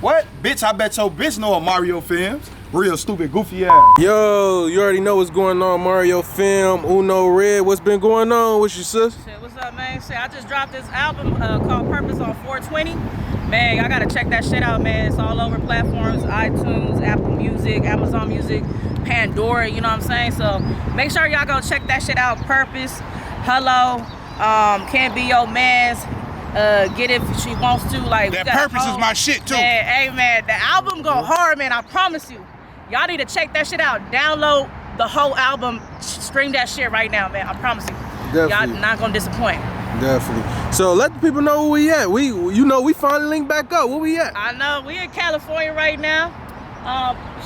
What? Bitch, I bet your bitch know AMarioFilms. Real stupid, goofy ass. Yo, you already know what's going on, AMarioFilm, Uno Red. What's been going on with you, sis? Shit, what's up, man? Shit, I just dropped this album called Purpose on 420. Man, I gotta check that shit out, man. It's all over platforms, iTunes, Apple Music, Amazon Music, Pandora, you know what I'm saying? So make sure y'all go check that shit out. Purpose, Hello, Can't Be Your Man's, Get It If She Wants To. Like, that Purpose is my shit too. Man, hey man, the album go hard, man, I promise you. Y'all need to check that shit out. Download the whole album, stream that shit right now, man. I promise you. Y'all not gonna disappoint. Definitely. So let the people know where we at. We finally linked back up. Where we at? I know, we in California right now.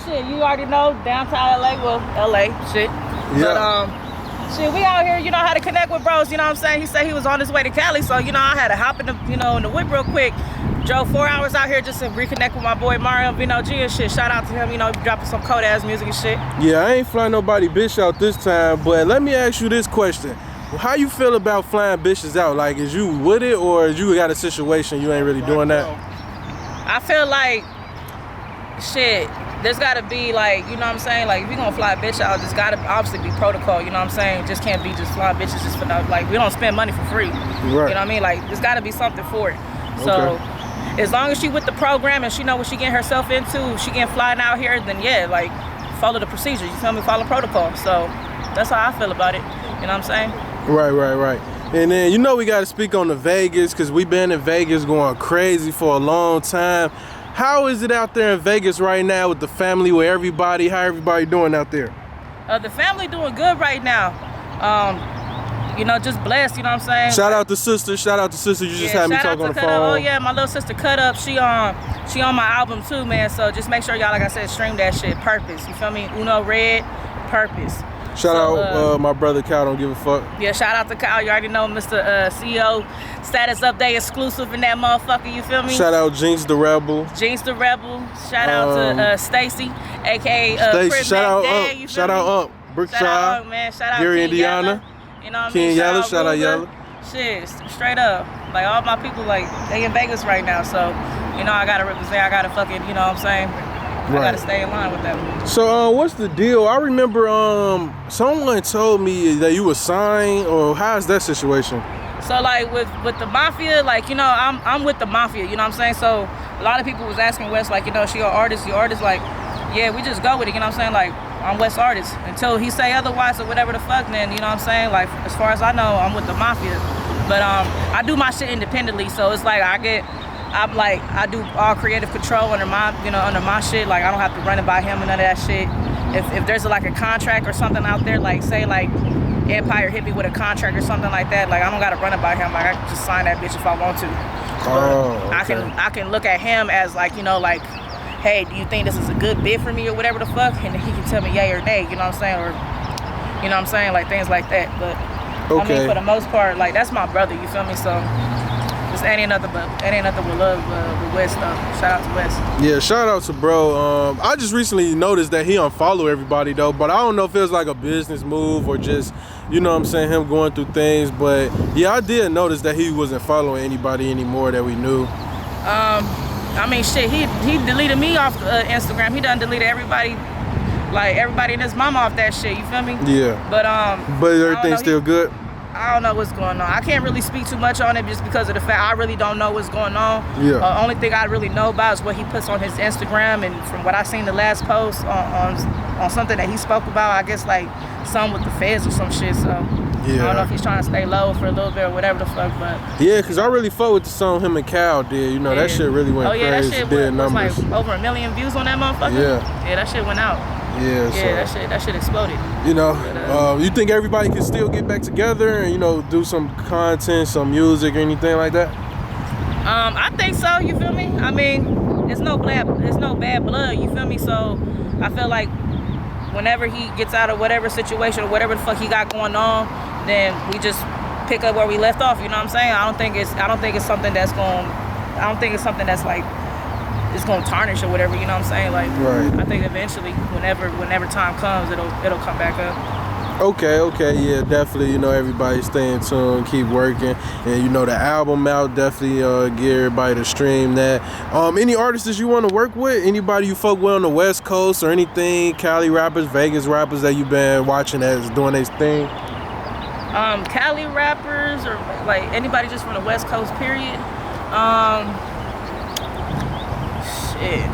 Shit, you already know, downtown LA, well, LA, shit. Yeah. But shit, we out here, you know how to connect with bros, you know what I'm saying? He said he was on his way to Cali, so you know, I had to hop in the, in the whip real quick. Drove 4 hours out here just to reconnect with my boy Mario G and shit. Shout out to him, dropping some cold ass music and shit. Yeah, I ain't flying nobody bitch out this time, but let me ask you this question. How you feel about flying bitches out? Like, is you with it, or is you got a situation you ain't really doing that? I feel like, shit, there's gotta be like, you know what I'm saying? Like, if we gonna fly a bitch out, there's gotta obviously be protocol, you know what I'm saying? Just can't be just flying bitches just for no, like, we don't spend money for free. Right. You know what I mean? Like, there's gotta be something for it. So, as long as she with the program and she know what she getting herself into, she getting flying out here, then yeah, like, follow the procedure, you feel me? Follow protocol. So, that's how I feel about it, you know what I'm saying? Right. And then, we got to speak on the Vegas, because we been in Vegas going crazy for a long time. How is it out there in Vegas right now with the family, with everybody? How everybody doing out there? The family doing good right now. Just blessed, you know what I'm saying? Shout out to sister. You just had me talk on the phone. Oh yeah, my little sister Cut Up, she on my album too, man. So just make sure y'all, like I said, stream that shit. Purpose, you feel me? Uno Red, Purpose. Shout out my brother Kyle, don't give a fuck. Yeah, shout out to Kyle. You already know Mr. CEO status update exclusive in that motherfucker, you feel me? Shout out Jinx the Rebel. Shout out to Stacy, aka Chris shout Dad, out Shout out Brickshire. Shout out, man. Shout out Gary, King Indiana. Yella. You know what I King mean? Yella, shout out Yella. Shit, straight up. Like, all my people, like, they in Vegas right now, so, I gotta represent, I gotta fucking, you know what I'm saying? I gotta stay in line with them. So, what's the deal? I remember someone told me that you were signed, or how's that situation? So, like, with the Mafia, like, I'm with the Mafia, you know what I'm saying? So, a lot of people was asking Wes, like, she an artist, you artist? Like, yeah, we just go with it, you know what I'm saying? Like, I'm West artist. Until he say otherwise or whatever the fuck, then, you know what I'm saying? Like, as far as I know, I'm with the Mafia. But I do my shit independently, so it's like I do all creative control under my shit. Like, I don't have to run it by him and none of that shit. If there's like a contract or something out there, like say like Empire hit me with a contract or something like that, like I don't gotta run it by him. Like, I can just sign that bitch if I want to. But I can look at him as like, like, hey, do you think this is a good bid for me or whatever the fuck? And he can tell me yay or nay, you know what I'm saying? Or, you know what I'm saying? Like, things like that. But, I mean, for the most part, like, that's my brother, you feel me? So, this ain't nothing but love with Wes, though. Shout out to Wes. Yeah, shout out to bro. I just recently noticed that he unfollowed everybody, though. But I don't know if it was like a business move or just, you know what I'm saying, him going through things. But, yeah, I did notice that he wasn't following anybody anymore that we knew. I mean, shit, he deleted me off Instagram. He done deleted everybody, like everybody and his mama off that shit, you feel me? Yeah. But everything's still good? I don't know what's going on. I can't really speak too much on it just because of the fact I really don't know what's going on. Yeah. Only thing I really know about is what he puts on his Instagram, and from what I seen the last post on something that he spoke about, I guess like some with the feds or some shit, so. Yeah. I don't know if he's trying to stay low for a little bit or whatever the fuck, but... Yeah, because I really fuck with the song him and Cal did. That shit really went crazy. That shit was like over 1 million views on that motherfucker. Yeah. Yeah, that shit went out. Yeah, that shit exploded. You think everybody can still get back together and, do some content, some music or anything like that? I think so, you feel me? I mean, it's no bad blood, you feel me? So, I feel like whenever he gets out of whatever situation or whatever the fuck he got going on, then we just pick up where we left off, you know what I'm saying? I don't think it's something that's like it's gonna tarnish or whatever, you know what I'm saying? Like, right. I think eventually, whenever time comes, it'll come back up. Okay, yeah, definitely. You know, everybody stay in tune, keep working, and you know the album out. Definitely get everybody to stream that. Any artists that you want to work with? Anybody you fuck with on the West Coast or anything? Cali rappers, Vegas rappers that you've been watching that's doing their thing? Cali rappers or like anybody just from the West Coast, period. Shit.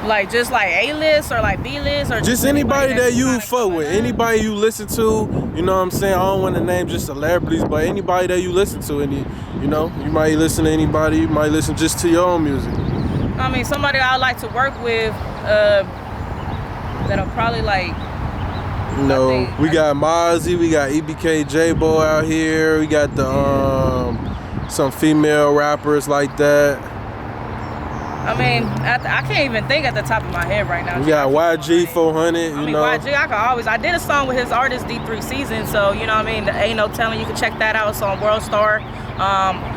Like just like A-list or like B-list or just anybody that you fuck with, anybody you listen to, you know what I'm saying? I don't want to name just celebrities, but anybody that you listen to, and you know, you might listen to anybody, you might listen just to your own music. I mean, somebody I like to work with, that'll probably like. You know, we got Mozzie, we got EBK J-Bo out here, we got the some female rappers like that. I mean, I can't even think at the top of my head right now. We got YG 400, you know. YG, I did a song with his artist D3 Season, so you know what I mean? Ain't No Telling, you can check that out. It's on Worldstar,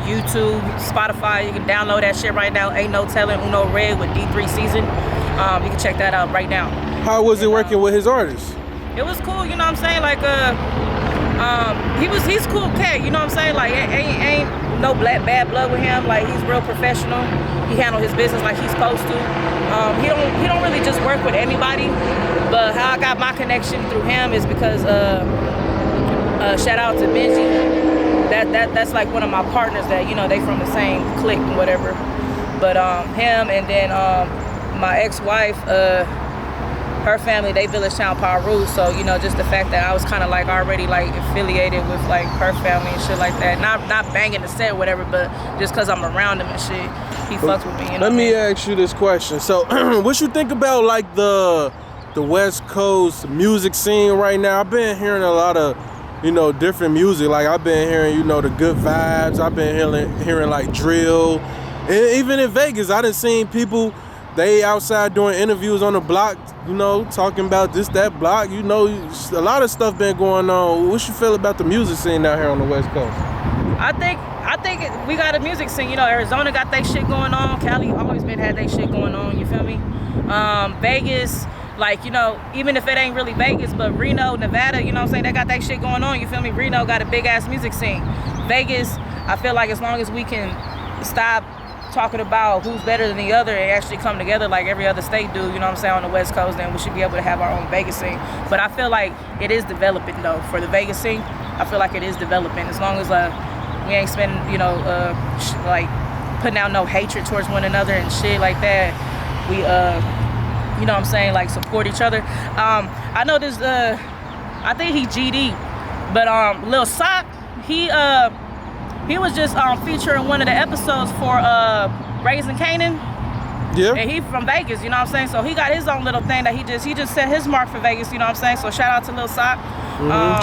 YouTube, Spotify, you can download that shit right now. Ain't No Telling, Uno Red with D3 Season. You can check that out right now. How was it working with his artist? It was cool, you know what I'm saying? Like, he's cool cat, you know what I'm saying? Like, ain't no bad blood with him. Like, he's real professional. He handled his business like he's supposed to. He don't really just work with anybody. But how I got my connection through him is because shout out to Benji. That's like one of my partners that, you know, they from the same clique and whatever. But him and then my ex-wife, her family, they Village Town Paru, so you know, just the fact that I was kind of like already like affiliated with like her family and shit like that. Not banging the set or whatever, but just cause I'm around him and shit, he fucks with me. You know Let me ask you this question. So, what you think about like the West Coast music scene right now? I've been hearing a lot of, you know, different music. Like I've been hearing, you know, the good vibes. I've been hearing like drill, and even in Vegas, I done seen people. They outside doing interviews on the block, you know, talking about this, that block. You know, a lot of stuff been going on. What you feel about the music scene out here on the West Coast? I think we got a music scene. You know, Arizona got their shit going on. Cali always been had their shit going on. You feel me? Vegas, like, you know, even if it ain't really Vegas, but Reno, Nevada, you know what I'm saying? They got that shit going on. You feel me? Reno got a big ass music scene. Vegas, I feel like as long as we can stop talking about who's better than the other and actually come together like every other state do, you know what I'm saying, on the West Coast, then we should be able to have our own Vegas scene. But I feel like it is developing though. For the Vegas scene, I feel like it is developing. As long as we ain't spending, you know, like putting out no hatred towards one another and shit like that. We, you know what I'm saying, like support each other. I know this, I think he GD, but Lil Sock, he was just featuring one of the episodes for Raising Canaan. Yeah. And he from Vegas, you know what I'm saying? So he got his own little thing that he just set his mark for Vegas, you know what I'm saying? So shout out to Lil Sock.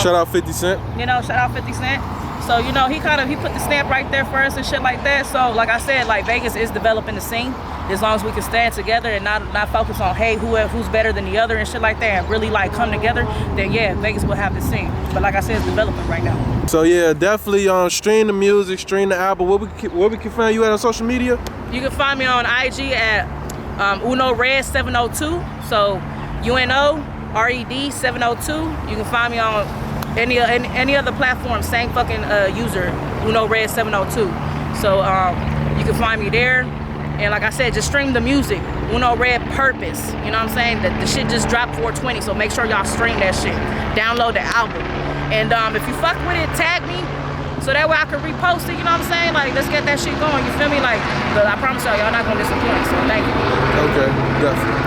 Shout out 50 Cent. You know, shout out 50 Cent. So, you know, he put the stamp right there for us and shit like that. So, like I said, like Vegas is developing the scene. As long as we can stand together and not focus on, hey, who's better than the other and shit like that, and really like come together, then yeah, Vegas will have the scene. But like I said, it's developing right now. So yeah, definitely stream the music, stream the album. Where we can find you at on social media? You can find me on IG at Uno Red 702. So UNO RED 702. You can find me on any other platform, same fucking user, Uno Red 702. So you can find me there. And like I said, just stream the music. Uno Red Purpose. You know what I'm saying? The shit just dropped 420, so make sure y'all stream that shit. Download the album. And if you fuck with it, tag me so that way I can repost it, you know what I'm saying? Like, let's get that shit going, you feel me? Like, but I promise y'all not gonna disappoint, so thank you. Okay, definitely.